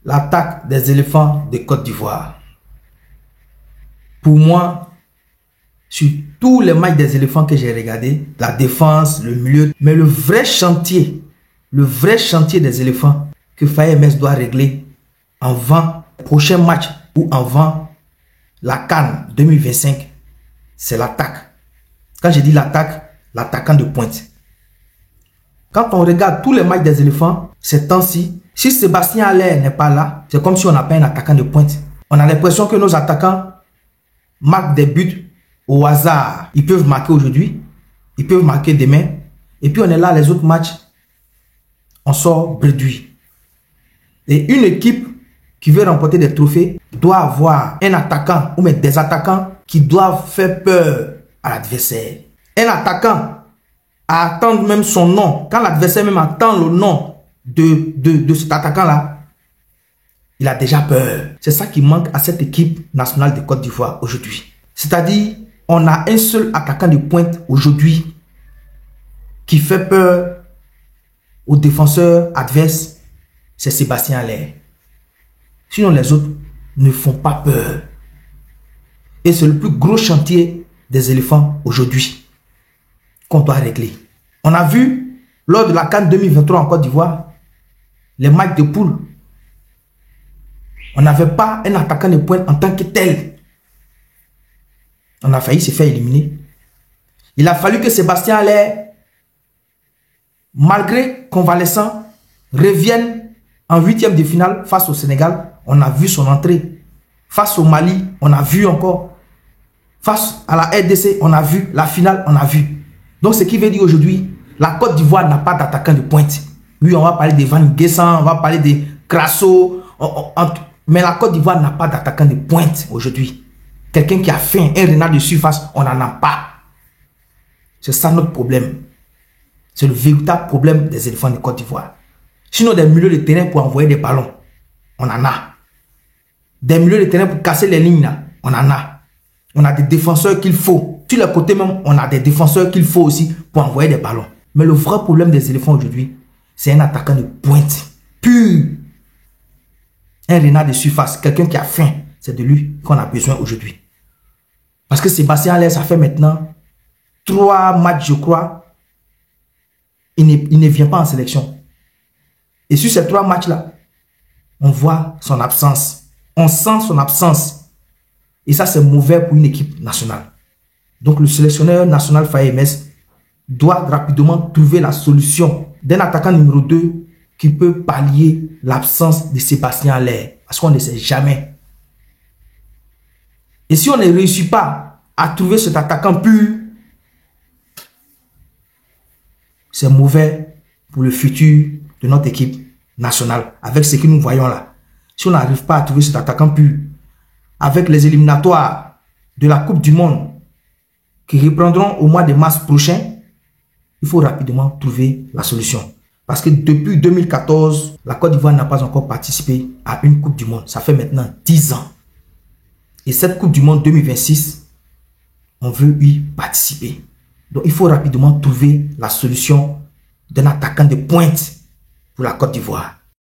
l'attaque des éléphants de Côte d'Ivoire. Pour moi, sur tous les matchs des éléphants que j'ai regardé, la défense, le milieu, mais le vrai chantier des éléphants que Faye MS doit régler avant le prochain match ou avant la CAN 2025, c'est l'attaque. Quand je dis l'attaque, l'attaquant de pointe. Quand on regarde tous les matchs des éléphants, ces temps-ci, si Sébastien Haller n'est pas là, c'est comme si on n'a pas un attaquant de pointe. On a l'impression que nos attaquants marquent des buts au hasard. Ils peuvent marquer aujourd'hui, ils peuvent marquer demain. Et puis on est là, les autres matchs, on sort bredouille. Et une équipe qui veut remporter des trophées doit avoir un attaquant ou même des attaquants qui doivent faire peur à l'adversaire. Un attaquant à attendre même son nom. Quand l'adversaire même attend le nom de cet attaquant-là, il a déjà peur. C'est ça qui manque à cette équipe nationale de Côte d'Ivoire aujourd'hui. C'est-à-dire, on a un seul attaquant de pointe aujourd'hui qui fait peur aux défenseurs adverses, c'est Sébastien Haller. Sinon, les autres ne font pas peur. Et c'est le plus gros chantier des éléphants aujourd'hui qu'on doit régler. On a vu, lors de la CAN 2023 en Côte d'Ivoire, les matchs de poule, on n'avait pas un attaquant de pointe en tant que tel. On a failli se faire éliminer. Il a fallu que Sébastien Haller, malgré convalescent, revienne en 8e de finale face au Sénégal. On a vu son entrée. Face au Mali, on a vu encore. Face à la RDC, on a vu. La finale, on a vu. Donc, ce qui veut dire aujourd'hui, la Côte d'Ivoire n'a pas d'attaquant de pointe. Oui, on va parler de Van Guessan, on va parler de Crasso. Mais la Côte d'Ivoire n'a pas d'attaquant de pointe aujourd'hui. Quelqu'un qui a faim, un renard de surface, on n'en a pas. C'est ça notre problème. C'est le véritable problème des éléphants de Côte d'Ivoire. Sinon, des milieux de terrain pour envoyer des ballons, on en a. Des milieux de terrain pour casser les lignes, là, on en a. On a des défenseurs qu'il faut. Sur le côté même, on a des défenseurs qu'il faut aussi pour envoyer des ballons. Mais le vrai problème des éléphants aujourd'hui, c'est un attaquant de pointe pur. Un renard de surface, quelqu'un qui a faim. C'est de lui qu'on a besoin aujourd'hui. Parce que Sébastien Haller, ça fait maintenant 3 matchs, je crois. Il ne vient pas en sélection. Et sur ces 3 matchs-là, on voit son absence. On sent son absence. Et ça, c'est mauvais pour une équipe nationale. Donc, le sélectionneur national Faye MS doit rapidement trouver la solution d'un attaquant numéro 2 qui peut pallier l'absence de Sébastien Haller. Parce qu'on ne sait jamais. Et si on ne réussit pas à trouver cet attaquant pur, c'est mauvais pour le futur de notre équipe nationale. Avec ce que nous voyons là. Si on n'arrive pas à trouver cet attaquant pur, avec les éliminatoires de la Coupe du Monde qui reprendront au mois de mars prochain, il faut rapidement trouver la solution. Parce que depuis 2014, la Côte d'Ivoire n'a pas encore participé à une Coupe du Monde. Ça fait maintenant 10 ans. Et cette Coupe du Monde 2026, on veut y participer. Donc il faut rapidement trouver la solution d'un attaquant de pointe pour la Côte d'Ivoire.